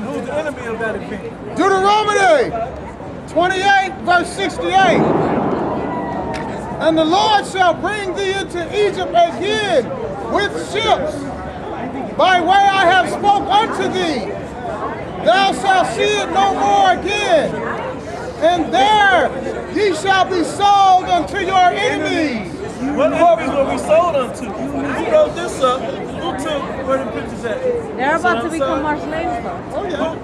And who's the enemy of that event? Deuteronomy 28, verse 68. And the Lord shall bring thee into Egypt again with ships, by way I have spoke unto thee. Thou shalt see it no more again. And there ye shall be sold unto your enemies. What enemies were we sold unto? Who wrote this up? Who took where the pictures at? They're about to become our slaves, though. Oh, yeah.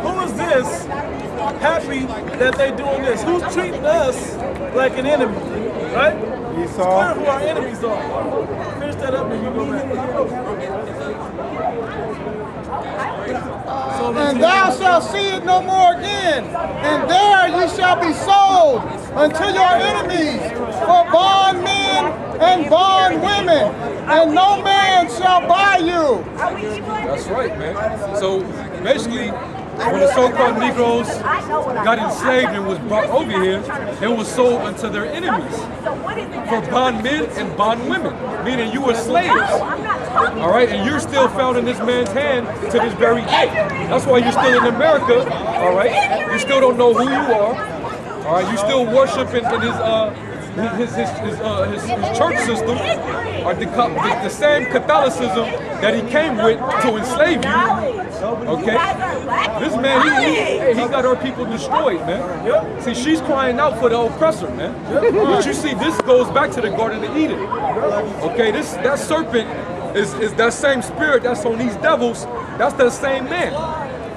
Who is this happy that they doing this? Who's treating us like an enemy? Right? It's clear who our enemies are. Finish that up and you go back. And thou shalt see it no more again. And there ye shall be sold unto your enemies for bondmen and bondwomen, and no man shall buy you. That's right, man. So basically, when the so-called Negroes got enslaved and was brought over here, they were sold unto their enemies for bondmen and bondwomen, meaning you were slaves. All right, and you're still found in this man's hand to this very day. That's why you're still in America. All right, you still don't know who you are. All right, you still worshiping in his church system, or the same Catholicism that he came with to enslave you. Okay, this man, he got our people destroyed, man. See, she's crying out for the oppressor, man. But you see, this goes back to the Garden of Eden. Okay, that serpent is that same spirit that's on these devils. That's the same man,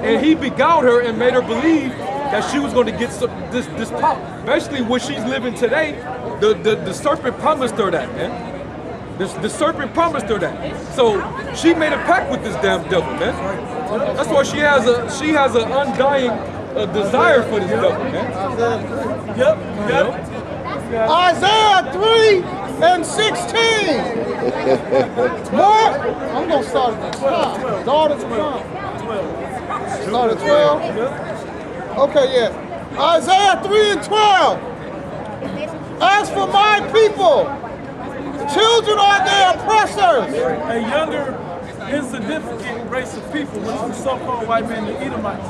and he beguiled her and made her believe that she was going to get this power. Basically, where she's living today, the serpent promised her that, man. The serpent promised her that. So she made a pact with this damn devil, man. That's why she has an undying desire for this devil, man. Yep. Isaiah 3 and 16. More? I'm going to start at the top. Daughters come. Start at 12? Okay, yeah. Isaiah 3 and 12. As for my people, children are their oppressors. A younger, insignificant race of people, which is the so-called white man, the Edomites.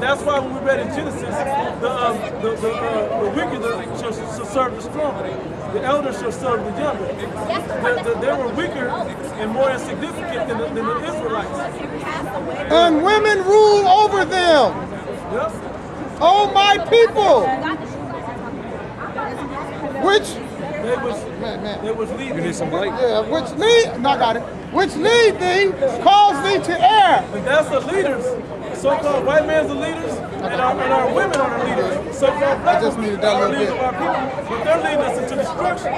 That's why when we read in Genesis, the wicked shall serve the stronger. The elder shall serve the younger. They were weaker and more insignificant than the Israelites. And women rule over them. Yep. Oh, my people, which They was leading. You need some light? yeah, which lead thee, cause thee to err. And that's the leaders. So-called white man's the leaders, and our women are the leaders. So-called black just needed that are the little leaders bit. of our people. But they're leading us into destruction.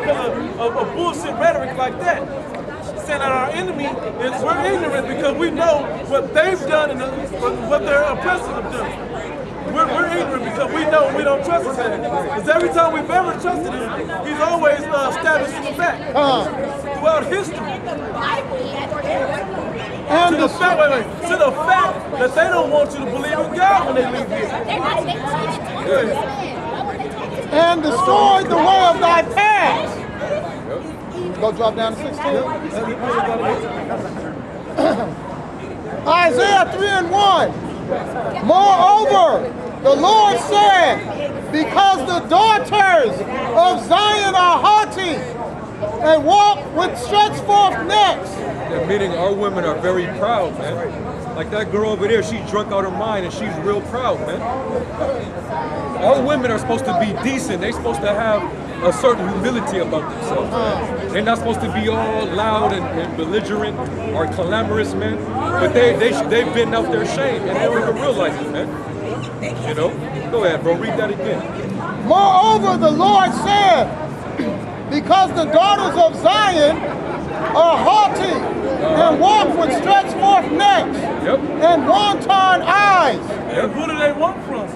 Because of bullshit rhetoric like that. Saying that our enemy is, we're ignorant because we know what they've done and what their oppressors have done. We're ignorant because we know we don't trust him. Because every time we've ever trusted him, he's always stabbed us in the back. Throughout history. And To the fact that they don't want you to believe in God when they leave here. and destroyed the way of thy paths. Go drop down to 16. Isaiah 3 and 1. Moreover, the Lord said, because the daughters of Zion are haughty and walk with stretched forth necks. Yeah, meaning our women are very proud, man. Like that girl over there, she drunk out her mind and she's real proud, man. Our women are supposed to be decent. They're supposed to have a certain humility about themselves. They're not supposed to be all loud and belligerent or clamorous, man. But they've been out their shame and they don't even realize it, man. You know? Go ahead, bro. Read that again. Moreover, the Lord said, because the daughters of Zion are haughty and walk with stretched forth necks and wanton eyes. And who do they want from?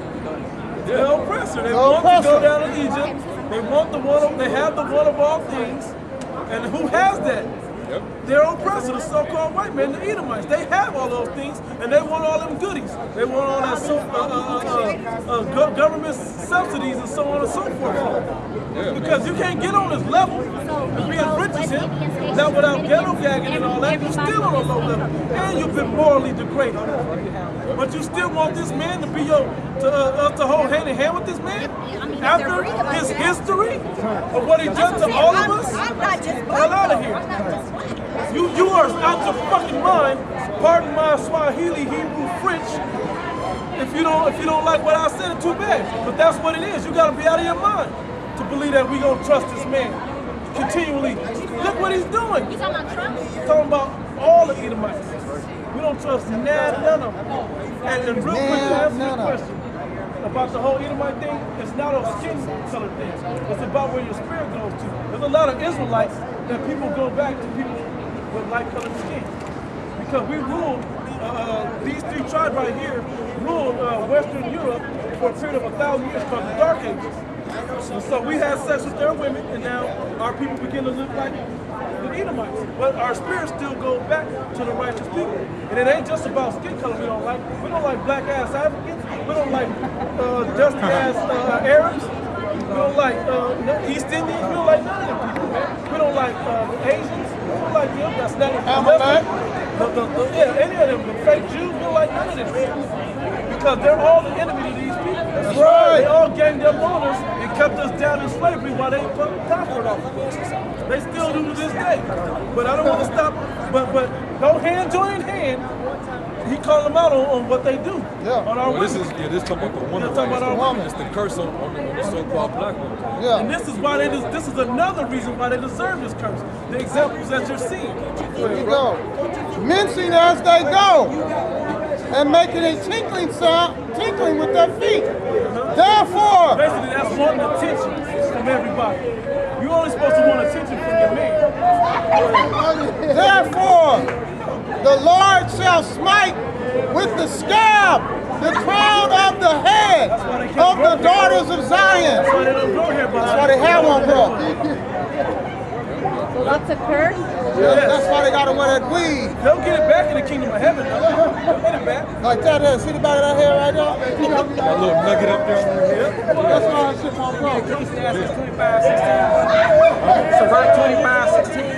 The oppressor. They want to go down to Egypt. They want the one. They have the one of all things. And who has that? Yep. Their oppressor, the so-called white man, the Edomites. They have all those things, and they want all them goodies. They want all that government subsidies and so on and so forth. Yeah, Because you can't get on this level and be as rich as him, not without ghetto gagging and all that. You're still on a low level, and you've been morally degraded. But you still want this man to be to hold hand in hand with this man after his history of what he done to all of us? Hell out of here. You are out your fucking mind. Pardon my Swahili, Hebrew, French. If you don't like what I said, it's too bad. But that's what it is. You gotta be out of your mind to believe that we gonna trust this man continually. Look what he's doing. You talking about Trump? Talking about all the Edomites. We don't trust none of them. And real quick to answer your question about the whole Edomite thing, it's not a skin color thing. It's about where your spirit goes to. There's a lot of Israelites that people go back to people with light colored skin. Because we ruled, these three tribes right here ruled Western Europe for a period of 1,000 years called the Dark Ages. And so we had sex with their women, and now our people begin to look like the Edomites. But our spirits still go back to the righteous people. And it ain't just about skin color we don't like. We don't like black ass Africans. We don't like dusty ass Arabs. We don't like East Indians. We don't like none of them people, man. We don't like Asians. We don't like them. That's not any of them. The fake Jews. We don't like none of them. Because they're all the enemy to these people. That's right. They all ganged up on us and kept us down in slavery while they prospered off of us. They still do to this day. But I don't want to stop. But no hand join hand. He called them out on what they do. Yeah. On our This talking about the woman. Talking about our women. It's the curse on the so-called black woman. Yeah. And this is why this is another reason why they deserve this curse. The examples that you're seeing. There you go. Mincing as they go, and making a tinkling sound, tinkling with their feet. Therefore, Basically, that's wanting attention from everybody. You're only supposed to want attention from your man. therefore, the Lord shall smite with the scab the crown of the head of the daughters of Zion. That's why they don't go here, but That's why they have one, bro. That's a curse? That's why they gotta wear that weave. they'll get it back in the kingdom of heaven. They'll get it back. Like that there. See the back of that hair right there? That little nugget up there. That's why that shit won't grow. Ecclesiastes 25:16. Survived 25:16.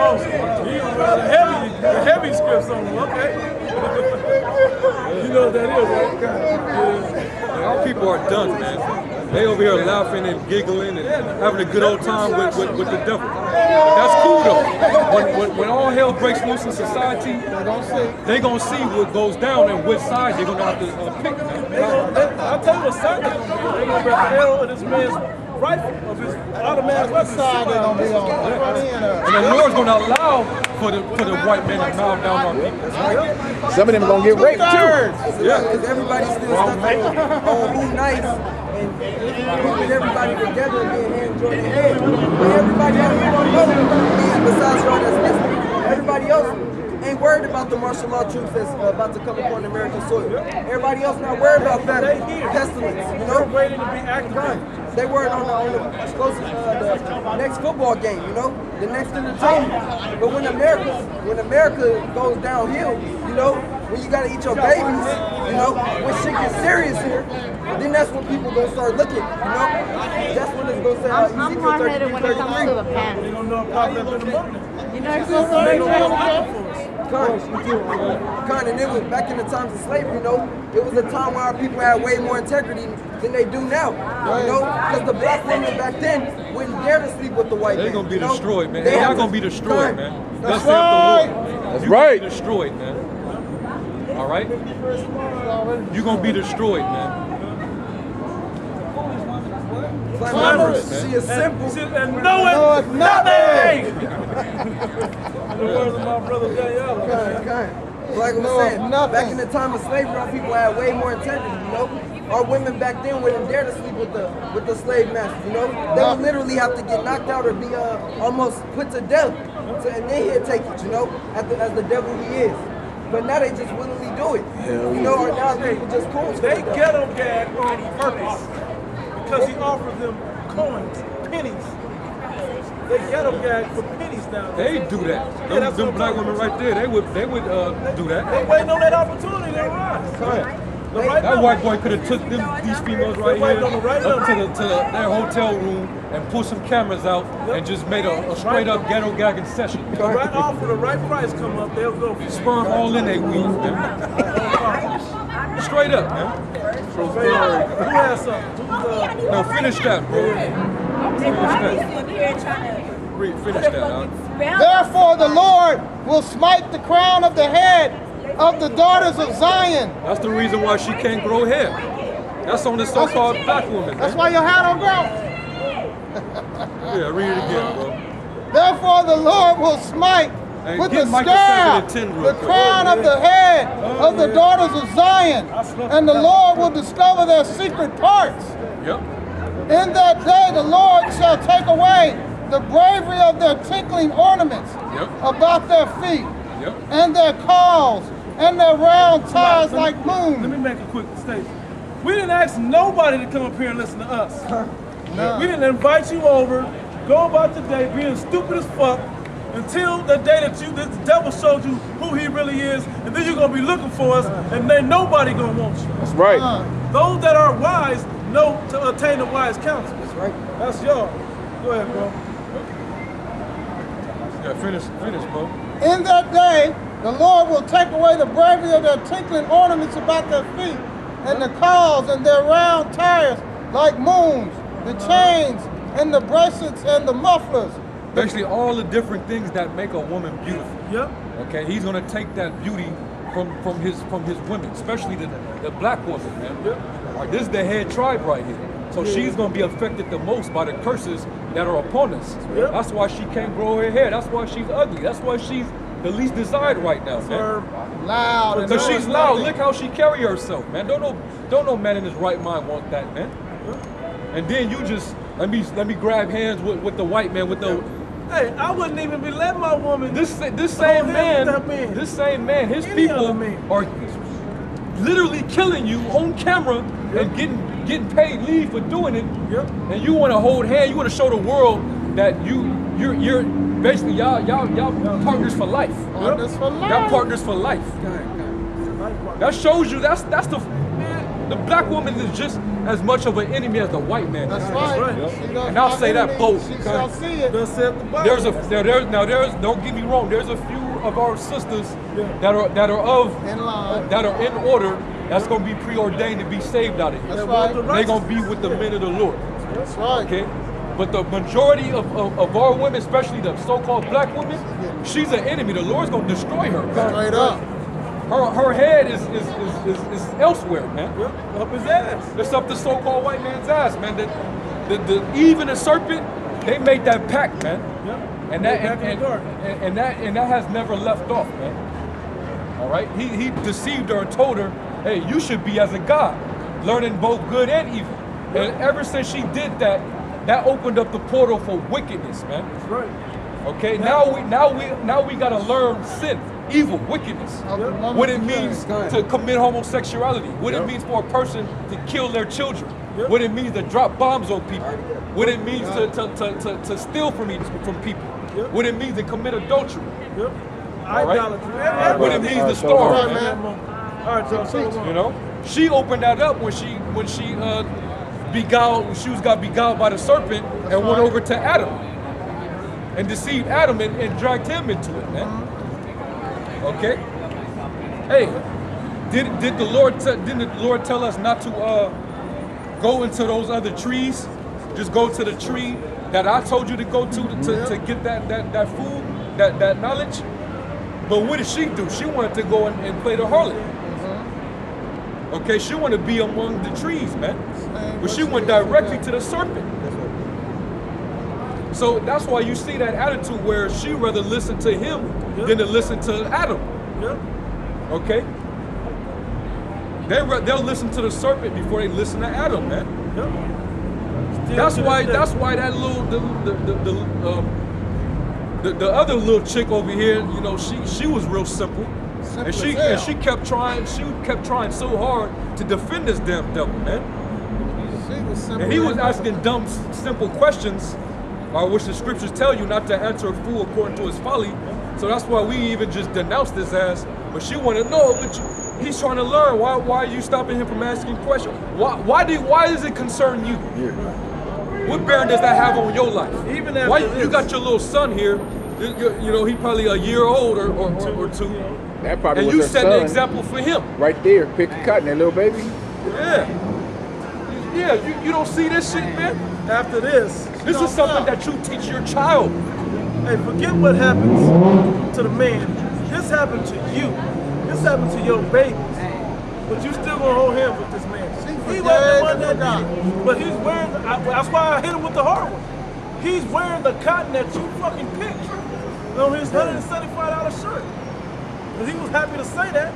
Oh, the heavy scripts on them, okay. You know what that is, right? Man, our people are done, man. They over here laughing and giggling and having a good old time with the devil. That's cool though. When all hell breaks loose in society, they gonna see what goes down and which side they're gonna have to pick. I'll tell you what side they're gonna be. They're gonna be the arrow of this man's rifle, of his automatic weapon. Side they gonna be on. And the Lord's gonna allow for the white men to mow down our people. Some of them gonna get raped too. Yeah. Because everybody's still stuck on who nice and keeping everybody together and being hand joined in hand. But everybody else don't know, besides y'all that's listening, everybody else ain't worried about the martial law troops that's about to come upon American soil. Everybody else not worried about famine, pestilence, you know? They're waiting to be activated. They worried on the next football game, you know, the next entertainment. But when America goes downhill, you know, when you gotta eat your babies, you know, when shit gets serious here, then that's when people gonna start looking, you know. That's when it's gonna say, I'm hard-headed when it comes to the They pants. don't know about that in the moment. You know, it's so They don't know sorry. about for us. And it was back in the times of slavery, you know, it was a time where our people had way more integrity than they do now, you know, because the black women back then wouldn't dare to sleep with the white man. They're gonna be you know? destroyed, man. They Y'all have gonna to- be destroyed, man. That's right. the Lord. That's You right. gonna be destroyed, man. All right? You gonna be destroyed, man. Clamorous. She is simple. And knoweth nothing! In the words of my brother Daniel. Like I was No, saying, nothing. back in the time of slavery, our people had way more integrity, you know? Our women back then wouldn't dare to sleep with the slave masters, you know? They would literally have to get knocked out or be almost put to death. And then he'd take it, you know, as the devil he is. But now they just willingly do it. You know, or now people just cool. They ghetto gag on purpose because he offered them coins, pennies. They ghetto gag for pennies now. They do that. Yeah, that's Them what I'm black talking women about. right there, they would do They that. waiting on that opportunity to rise. Right. The right That now- white boy could have took these females right Right here on the right up to number. their hotel room and pulled some cameras out and just made a straight up ghetto gagging session. The right offer, the right price come up, they'll go for it. Sperm all in their weed, man. Straight up, man. Who has something? Who's, No, finish that, bro. Finish that, huh? Therefore the Lord will smite the crown of the head of the daughters of Zion. That's the reason why she can't grow hair. That's on the so-called black woman, That's man. why your hair don't grow. Yeah, read it again, bro. Therefore the Lord will smite Hey, with get the Micah staff 7 and 10 real the quick. crown of the head of the daughters of Zion, and the Lord will discover their secret parts. Yep. In that day the Lord shall take away the bravery of their tinkling ornaments Yep. about their feet, Yep. and their cauls, and their round ties like Let me moons. make a quick statement. We didn't ask nobody to come up here and listen to us. We didn't invite you over, go about the day being stupid as fuck until the day that the devil showed you who he really is, and then you're gonna be looking for us, and then nobody gonna want you. That's right. Those that are wise know to attain the wise counsel. That's right. That's y'all. Go ahead, bro. Yeah, finish, bro. In that day the Lord will take away the bravery of their tinkling ornaments about their feet, and the cauls, and their round tires like moons, the chains, and the bracelets, and the mufflers. Basically, all the different things that make a woman beautiful. Yep. Okay, he's gonna take that beauty from his women, especially the black woman, man. Yep. Like, this is the head tribe right here. So she's gonna be affected the most by the curses that are upon us. Yep. That's why she can't grow her hair. That's why she's ugly. That's why she's the least desired right now, man. Verb. Loud and Because noise she's loud. nothing. Look how she carry herself, man. Don't no man in his right mind want that, man. And then you just let me grab hands with the white man with the. Hey, I wouldn't even be letting my woman. This same hands with that man. man, his Any people other man. are literally killing you on camera and getting paid leave for doing it. Yep. And you want to hold hand, you want to show the world that you're basically y'all partners for life. Partners for life. Y'all partners for life. That shows you that's the man, the black woman is just as much of an enemy as the white man. That's is. right. right. She does And I'll not say that enemy, bold, She okay? shall see it. Thus saith the Bible. There's don't get me wrong, there's a few of our sisters that are In line. that are in order that's gonna be preordained to be saved out of here. That's right. They're gonna be with the men of the Lord. That's right. Okay? But the majority of our women, especially the so-called black women, she's an enemy. The Lord's gonna destroy her. Straight up. Her head is elsewhere, man. Yep. Up his ass. It's up the so-called white man's ass, man. The Eve and the serpent, they made that pact, man. Yep. And that Back in the dark. and that has never left off, man. All right, he deceived her and told her, "Hey, you should be as a god, learning both good and evil." And ever since she did that, that opened up the portal for wickedness, man. That's right. Okay, now we gotta learn sin, evil, wickedness. Of the woman What it to means carry. to commit homosexuality. What it means for a person to kill their children. Yep. What it means to drop bombs on people. What it means to steal from people. Yep. What it means to commit adultery. Yep. All right? Idolatry. What it means to All starve, right, man. All right, y'all. So You know, she opened that up when she got beguiled by the serpent and went over to Adam and deceived Adam and dragged him into it, man. Okay. Hey, didn't the Lord tell us not to go into those other trees? Just go to the tree that I told you to go to get that food, that knowledge. But what did she do? She wanted to go and play the harlot. Okay, she wanted to be among the trees, man. But she went directly to the serpent. So that's why you see that attitude where she rather listen to him than to listen to Adam. Yep. Okay? They'll listen to the serpent before they listen to Adam, man. Yep. That's why that little the other little chick over here, you know, she was real simple. And she kept trying so hard to defend this damn devil, man. She was simple. And he was asking dumb, simple questions which the scriptures tell you not to answer a fool according to his folly. So that's why we even just denounced his ass. But she want to know, he's trying to learn. Why are you stopping him from asking questions? Why does it concern you? What bearing does that have on your life? Even after why this, you got your little son here? You know, he probably a year old or two. That probably And was you her set son. the example for him. Right there, picking cotton, that little baby. Yeah, you don't see this shit, man? after this, This is something that you teach your child. hey, forget what happens to the man. This happened to you. This happened to your babies. But you still gonna hold hands with this man. He wasn't the one that did it. But he's wearing, that's why I hit him with the hard one. He's wearing the cotton that you fucking picked on his $175 shirt. And he was happy to say that,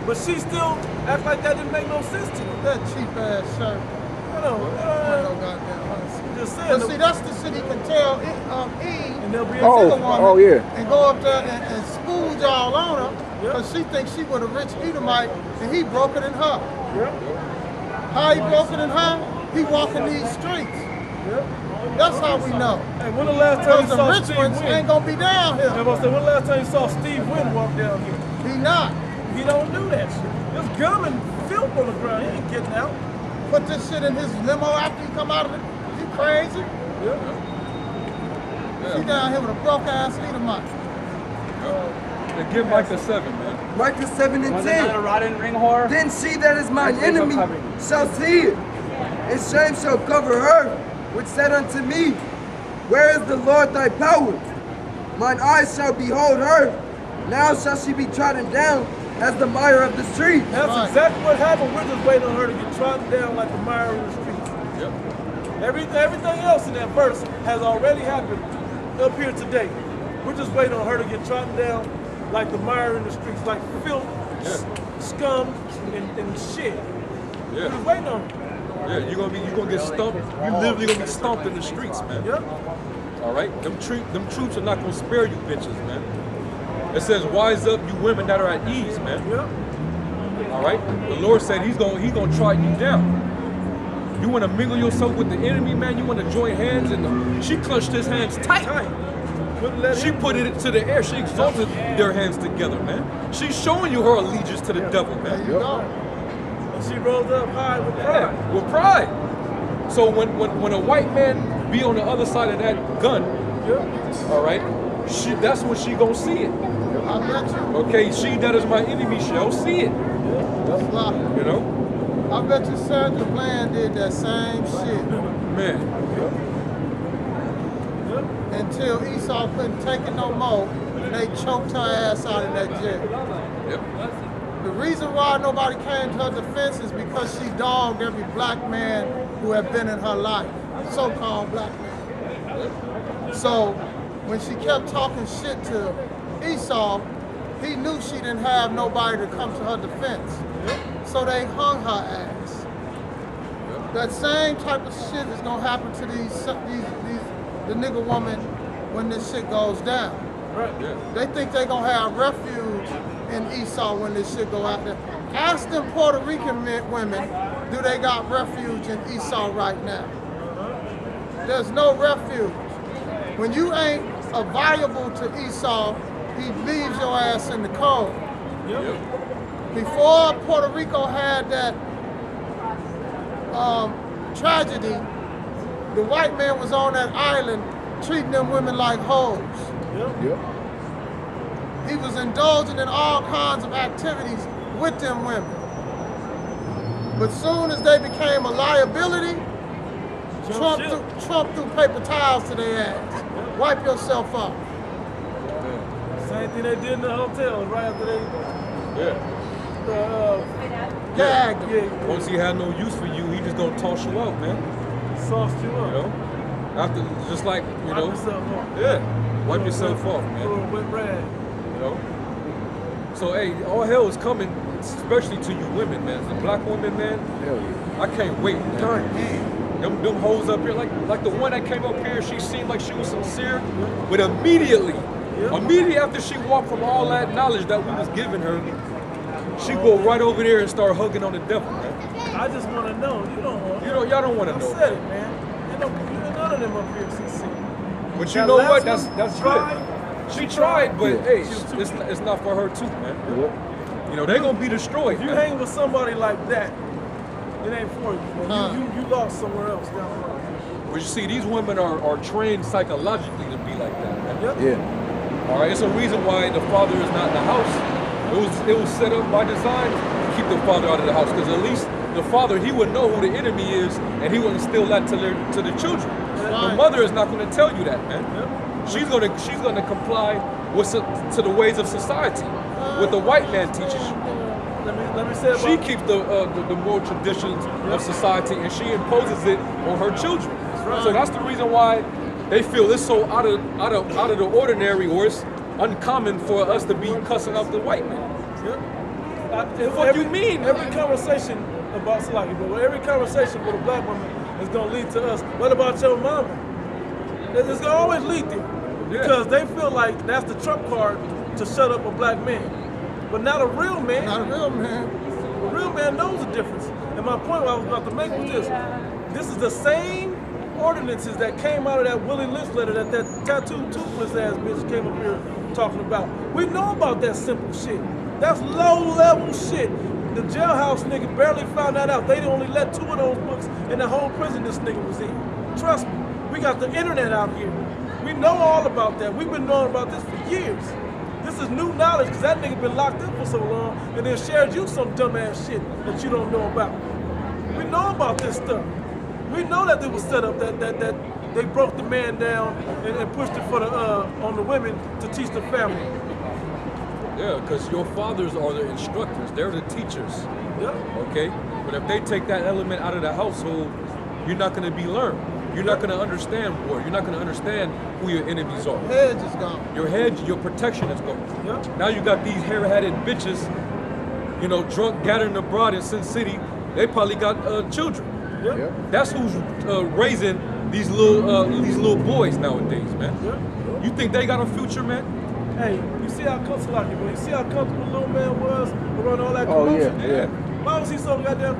but she still act like that didn't make no sense to him. That cheap ass shirt. I know. No goddamn $160. Just saying. But see, that's the shit he can tell E And they'll be Oh, the woman oh, yeah. and go up there and spooge all on her Yep. because she thinks she was a rich Edomite and he broke it in her. Yep. How he broke it in her? He walking these streets. Yep. That's how we know. Hey, when the last time Because you the saw rich Steve ones Wynn? ain't gonna be down I here. was gonna say, when the last time you saw Steve Wynn walk down here? He not. He don't do that shit. There's gum and filth on the ground. He ain't getting out. Put this shit in his limo after he come out of it. You crazy? She down here with a broke ass Edomite. Then give Micah 7, man. Micah 7 and 10. rotten ring whore? Then she that is mine enemy shall see it, and shame shall cover her, which said unto me, Where is the Lord thy power? Mine eyes shall behold her. Now shall she be trodden down as the mire of the street. That's Right. exactly what happened. We're just waiting on her to get trodden down like the mire in the streets. Yep. Everything else in that verse has already happened up here today. We're just waiting on her to get trodden down like the mire in the streets, like filth, scum, and shit. We're just waiting on her. Yeah, you're gonna get stumped. You literally gonna be stomped in the streets, man. Yep. All right, them troops are not gonna spare you bitches, man. It says, "Wise up, you women that are at ease, man." Yep. All right, the Lord said He's gonna try you down. You want to mingle yourself with the enemy, man. You want to join hands, and she clenched his hands tight. Wouldn't let She him- put it to the air. She exalted their hands together, man. She's showing you her allegiance to the devil, man. And she rose up high with pride. Yeah, with pride. So when a white man be on the other side of that gun, Yep. all right, that's when she gonna see it. I bet you. Okay, she that is my enemy shall see it. That's lie. You know, I bet you Sandra Bland did that same shit man. until Esau couldn't take it no more and they choked her ass out in that jail. Yep. The reason why nobody came to her defense is because she dogged every black man who had been in her life, so-called black man. So when she kept talking shit to Esau, he knew she didn't have nobody to come to her defense. So they hung her ass. That same type of shit is gonna happen to the nigga woman when this shit goes down. Right. Yeah. They think they gonna have refuge in Esau when this shit go out there. Ask them Puerto Rican women, do they got refuge in Esau right now? There's no refuge. When you ain't viable to Esau, he leaves your ass in the cold. Yep. Before Puerto Rico had that tragedy, the white man was on that island treating them women like hoes. Yep. He was indulging in all kinds of activities with them women. But soon as they became a liability, Trump threw paper towels to their ass. Wipe yourself off. Same thing they did in the hotel right after they Yeah. Gagged them. yeah, Once he had no use for you, he just gonna toss you out, man. sauced you You up. know, after just like you Wipe know, yourself off. yeah, wipe yourself off, Little man. wet rag. You know. So hey, all hell is coming, especially to you women, man. The black women, man. Hell yeah. I can't wait, man. Them hoes up here, like the one that came up here, she seemed like she was sincere, but immediately after she walked from all that knowledge that we was giving her, she go right over there and start hugging on the devil, man. I just want to know. You don't want. Y'all don't want to I know. said it, man. None of them up here sincere. But you That know last what? That's one good. tried. She tried, but hey, She was too it's not for her too, man. Yep. You know, they're gonna be destroyed. If you man. hang with somebody like that, it ain't for you. Man. You lost somewhere else down the road. But you see, these women are trained psychologically to be like that, man. Yep. Yeah. All right, it's a reason why the father is not in the house. It was set up by design to keep the father out of the house, because at least the father, he would know who the enemy is, and he would instill that to the children. The mother is not going to tell you that, man. She's gonna comply with to the ways of society, what the white man teaches you. Let me say She about keeps the moral traditions of society, and she imposes it on her children. So that's the reason why they feel it's so out of the ordinary, or it's uncommon for us to be cussing out the white man. What do you mean? Every conversation about Salaki, but every conversation with a black woman is gonna lead to us. What about your mama? It's gonna always lead there. Because they feel like that's the trump card to shut up a black man. But not a real man. Not a real man. A real man knows the difference. And my point I was about to make was this. This is the same ordinances that came out of that Willie Lynch letter that tattooed toothless ass bitch came up here talking about. We know about that simple shit. That's low level shit. The jailhouse nigga barely found that out. They only let 2 of those books in the whole prison this nigga was in. Trust me, we got the internet out here. We know all about that. We've been knowing about this for years. This is new knowledge because that nigga been locked up for so long and then shared you some dumbass shit that you don't know about. We know about this stuff. We know that it was set up that they broke the man down and pushed it for the on the women to teach the family. Yeah, because your fathers are the instructors. They're the teachers. Yep. Okay? But if they take that element out of the household, you're not going to be learned. You're not going to understand war. You're not going to understand who your enemies are. Hedge is gone. Your hedge, your protection is gone. Yep. Now you got these hair-hatted bitches, you know, drunk, gathering abroad in Sin City. They probably got children. Yep. Yep. That's who's raising these little boys nowadays, man. Yep. You think they got a future, man? Hey, you see how comfortable you see how comfortable little man was around all that Oh, commotion? yeah. Why was he so goddamn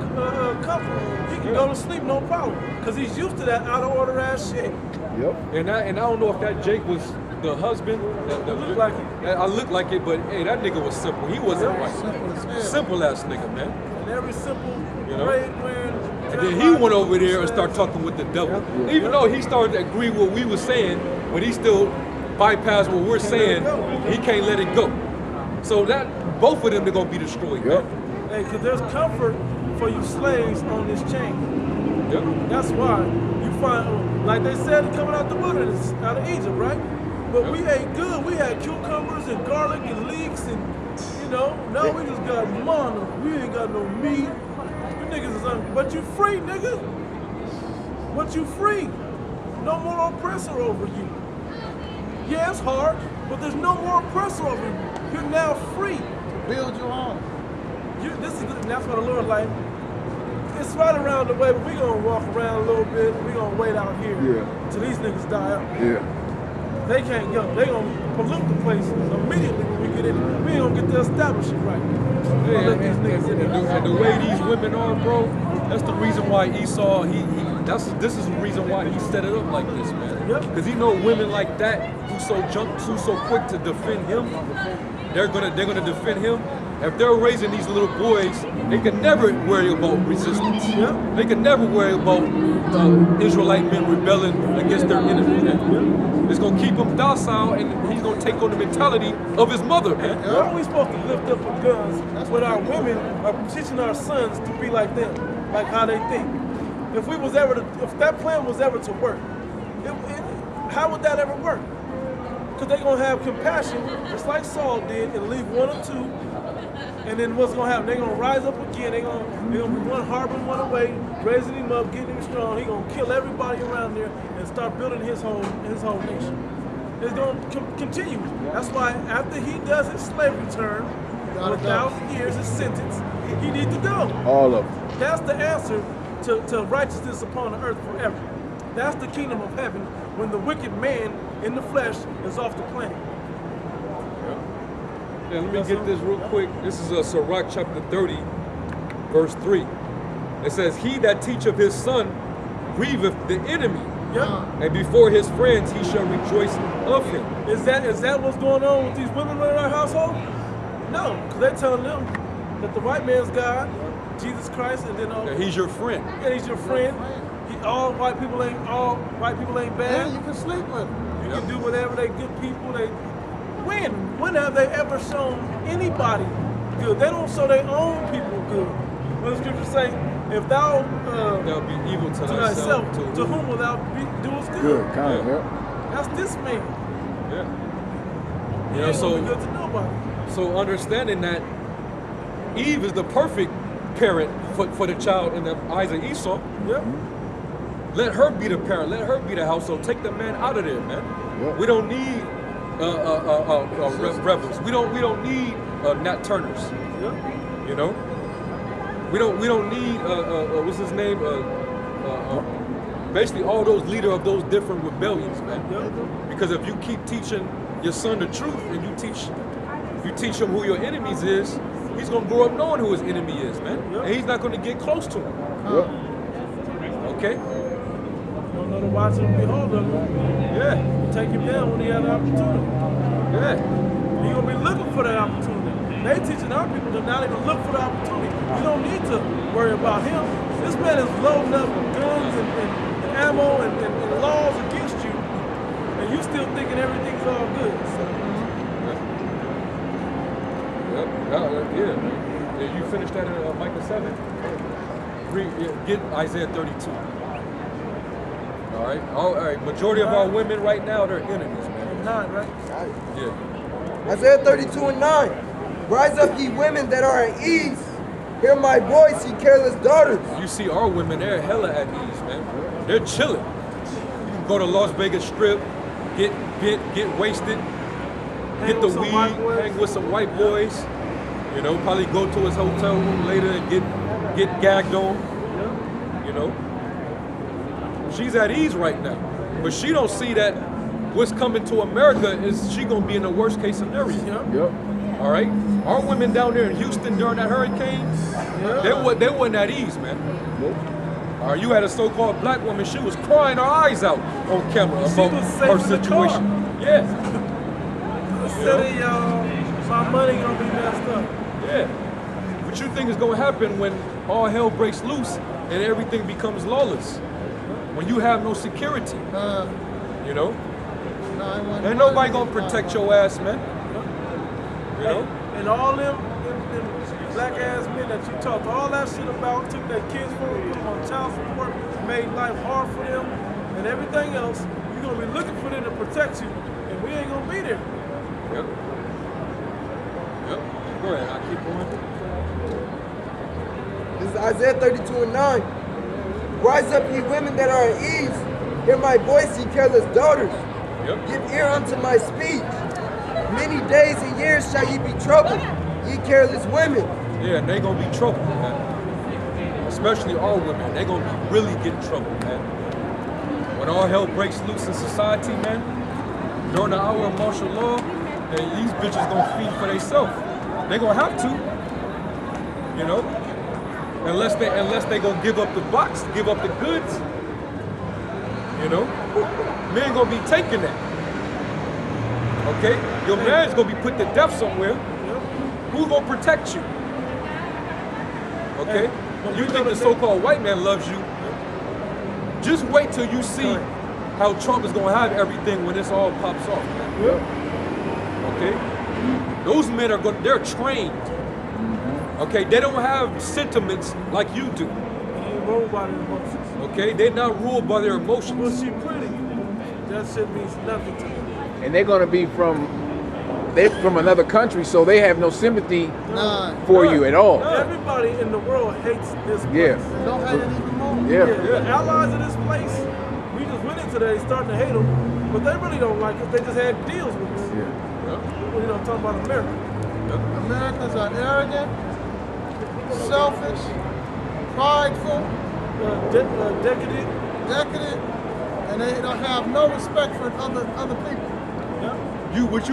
comfortable? He can go to sleep, no problem. Because he's used to that out of order ass shit. Yep. And I don't know if that Jake was the husband. Looked like it. I look like it, but hey, that nigga was simple. He wasn't white. Simple as hell. Simple ass nigga, man. And every simple You know? braid wearing. And then he went over there and started talking with the devil. Even though he started to agree with what we were saying, but he still bypassed what we're saying. He can't let it go. So that both of them are gonna be destroyed. Yep. Man. Hey, because there's comfort for you slaves on this chain. Yep. That's why you find, like they said, coming out the wilderness, out of Egypt, right? But we ate good. We had cucumbers and garlic and leeks and, you know, now we just got mana. We ain't got no meat. You niggas is hungry. But you free, nigga. But you free. No more oppressor over you. Yeah, it's hard, but there's no more oppressor over you. You're now free. Build your own. That's what the Lord like. It's right around the way, but we gonna walk around a little bit. We gonna wait out here till these niggas die out. Yeah. They can't go. They gonna pollute the place immediately when we get in. We ain't gonna get the establishment right. We gonna let these niggas in there. And the way these women are, bro, that's the reason why Esau, this is the reason why he set it up like this, man. Yep. Because he know women like that who's so quick to defend him, they're gonna defend him. If they're raising these little boys, they can never worry about resistance. Yep. They can never worry about Israelite men rebelling against their enemy. Man. It's gonna keep him docile, and he's gonna take on the mentality of his mother, man. How are we supposed to lift up our guns when our women are teaching our sons to be like them, like how they think? If that plan was ever to work, how would that ever work? Because they're gonna have compassion, just like Saul did, and leave 1 or 2. And then what's gonna happen? They're gonna rise up again. They're gonna be one harboring one away, raising him up, getting him strong. He's gonna kill everybody around there and start building his whole nation. It's gonna continue. That's why after he does his slavery term, 1,000 years, his sentence, he needs to go. All of them. That's the answer to righteousness upon the earth forever. That's the kingdom of heaven when the wicked man in the flesh is off the planet. Yeah, let me get this real quick. This is Sirach chapter 30, verse 3. It says, "He that teacheth his son grieveth the enemy, Yeah. And before his friends, he shall rejoice of him. Is that what's going on with these women running our household? No, because they're telling them that the white man's God, Jesus Christ, and then That he's your friend. yeah, he's your friend. All white people ain't bad. Yeah, you can sleep with them. You can do whatever. They good people. When have they ever shown anybody good? They don't show their own people good. What the scripture say? If thou They'll be evil to to thyself. thyself, to whom will thou do us good? Good, kind of, Yeah. yeah. That's this man. Yeah. He You know, ain't so gonna be good to nobody. So understanding that Eve is the perfect parent for the child in the eyes of Esau, Yep. let her be the parent, let her be the household. Take the man out of there, man. Yep. We don't need rebels. We don't need Nat Turners. Yep. You know, we don't need what's his name? Basically all those leader of those different rebellions, man. Yep. Because if you keep teaching your son the truth and you teach him who your enemies is, he's gonna grow up knowing who his enemy is, man. Yep. And he's not gonna get close to him. Yep. Okay? You don't know to watch him behold of him. Yeah. Take him down when he had an opportunity. Yeah. You're gonna be looking for that opportunity. They teaching our people to not even look for the opportunity. You don't need to worry about him. This man is loading up guns and ammo and laws against you, and you still thinking everything's all good. So, Yeah. Did you finish that in Micah 7? Get Isaiah 32. All right. Majority of our women right now, they're enemies, man. 9, right? Yeah. Isaiah 32:9. Rise up, ye women that are at ease. Hear my voice, ye careless daughters. You see our women, they're hella at ease, man. They're chilling. You can go to Las Vegas Strip, get wasted, get the with some weed, white boys. hang with some white boys. You know, probably go to his hotel room later and get gagged on. You know, she's at ease right now, but she don't see that what's coming to America is she gonna be in the worst case scenario. Yep. All right, our women down there in Houston during that hurricane, they wasn't at ease, man. All right, you had a so-called black woman. She was crying her eyes out on camera about was safe her in the car. situation. Yeah, City, my money gonna be messed up. yeah. What you think is gonna happen when all hell breaks loose and everything becomes lawless? When you have no security, you know, ain't nobody gonna protect your ass, man. You know? And all them black ass men that you talked all that shit about, took their kids from them, put them on child support, made life hard for them, and everything else, you're gonna be looking for them to protect you, and we ain't gonna be there. Yep. Go ahead, I keep going. This is Isaiah 32:9. Rise up, ye women that are at ease. Hear my voice, ye careless daughters. Yep. Give ear unto my speech. Many days and years shall ye be troubled, ye careless women. Yeah, and they gonna be trouble, man. Especially our women, they gonna be really get in trouble, man. When all hell breaks loose in society, man, during the hour of martial law, and these bitches gonna feed for themselves. They gonna have to, you know, unless they gonna give up the box, give up the goods. You know, men gonna be taking that. Okay, your man's gonna be put to death somewhere. Who's gonna protect you? Okay, you think the so-called white man loves you? Just wait till you see how Trump is gonna have everything when this all pops off. Man. Okay, those men they're trained. Okay, they don't have sentiments like you do. You ain't ruled by the emotions. Okay, they're not ruled by their Well, emotions. she pretty. That shit means nothing to me. And they're gonna be from another country, so they have no sympathy for you at all. Everybody in the world hates this place. Yeah. Don't hate it even more. Yeah. The allies of this place, we just went into there, starting to hate them, but they really don't like us. They just had deals with us. Yeah. You know, I'm talking about America. Americans are arrogant, selfish, prideful, Decadent. decadent, and they don't have no respect for other people. What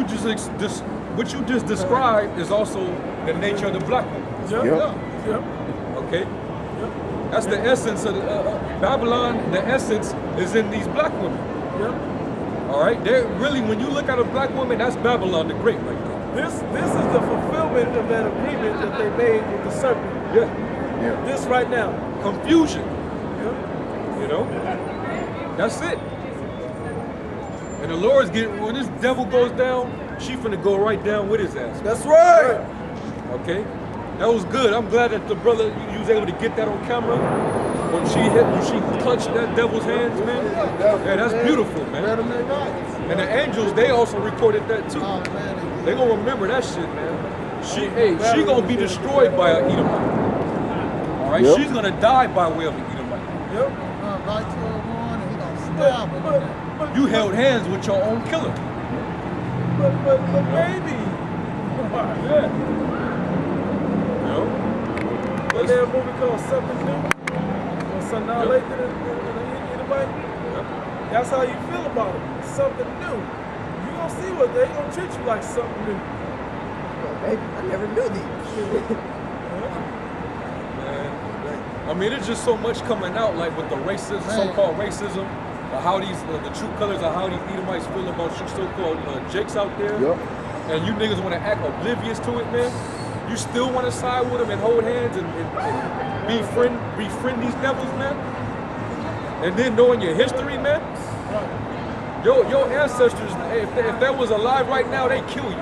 you just described is also the nature of the black woman. Yep. Yep. Yep. Okay, that's the essence of Babylon, the essence, is in these black women. Yep. All right, they're really, when you look at a black woman, that's Babylon the Great right there. This is the fulfillment of that agreement that they made with the serpent. Yeah, This right now. confusion. Yep. You know, that's it. And the Lord's getting, when this devil goes down, she finna go right down with his ass. That's right. Okay, that was good. I'm glad that the brother, you was able to get that on camera. When she clutched that devil's hands, man. Yeah, that's beautiful, man. And the angels, they also recorded that too. They gonna remember that shit, man. She gonna be destroyed by an Edomite. All right, she's gonna die by way of an Edomite. Yep. You held hands with your own killer. But maybe. Yeah. You know? Wasn't there a movie called Something New? Or Something Now Late than anybody? That's how you feel about it. Something new. You gonna see what they gonna treat you like something new. Baby, I never knew these. Man. I mean, it's just so much coming out, like with the racism, so-called racism, how these, the true colors of how these Edomites feel about you so-called jakes out there. Yep. And you niggas want to act oblivious to it, man. You still want to side with them and hold hands and befriend these devils, man. And then knowing your history, man. Your ancestors, if that was alive right now, they kill you.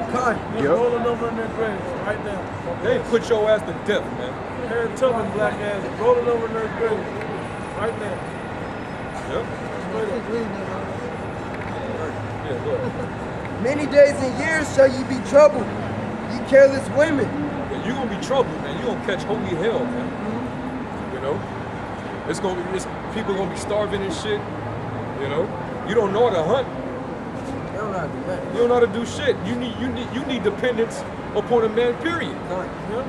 They're rolling over in their graves right now. They put your ass to death, man. Hair Tubman black ass rolling over in their graves right now. Yep. Yeah, go ahead. Many days and years shall you be troubled, you careless women. Yeah, you're gonna be troubled, man. You're gonna catch holy hell, man. You know? People gonna be starving and shit. You know? You don't know how to hunt. They don't know how to do that. You don't know how to do shit. You need dependence upon a man, period.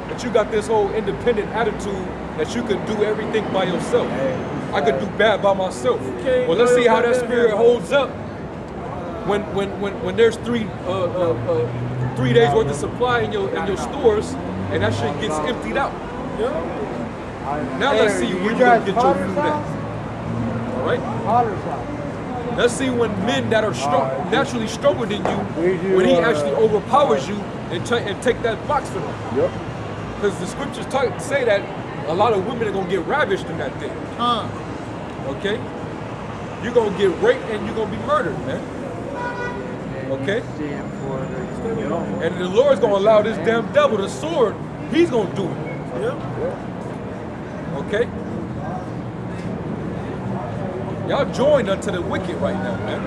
But you got this whole independent attitude that you can do everything by yourself. I could do bad by myself. Well, let's see how that spirit holds up when there's 3 days worth of supply in your stores and that shit gets emptied out. Now let's see where you gonna get your food at. All right? Let's see when men that are naturally stronger than you, when he actually overpowers you and take that box for them. Yep. Because the scriptures say that a lot of women are gonna get ravished in that thing. Okay? You're gonna get raped and you're gonna be murdered, man. Okay? And the Lord's gonna allow this damn devil, the sword, he's gonna do it. Okay? Y'all joined unto the wicked right now, man.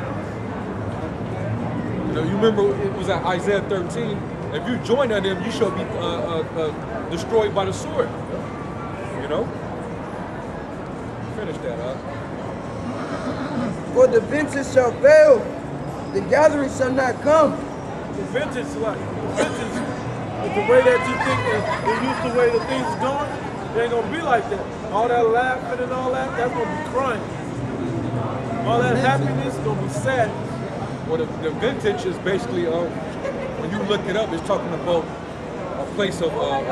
You know, you remember it was at Isaiah 13. If you join unto them, you shall be destroyed by the sword. You know? Finish that, huh? For the vintage shall fail, the gathering shall not come. The vintage is the way that you think and used the way the things is going, it ain't gonna be like that. All that laughing and all that, that's gonna be crying. All that happiness is gonna be sad. Well, the vintage is basically, when you look it up, it's talking about a place of wine,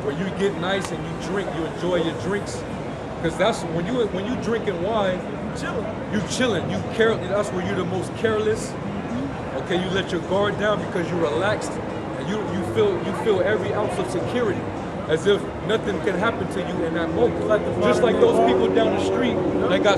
where you get nice and you drink, you enjoy your drinks, because that's when you drinking wine, you chilling, that's where you're the most careless. Okay, you let your guard down because you're relaxed, and you feel every ounce of security, as if nothing can happen to you in that moment. Just like those people down the street that got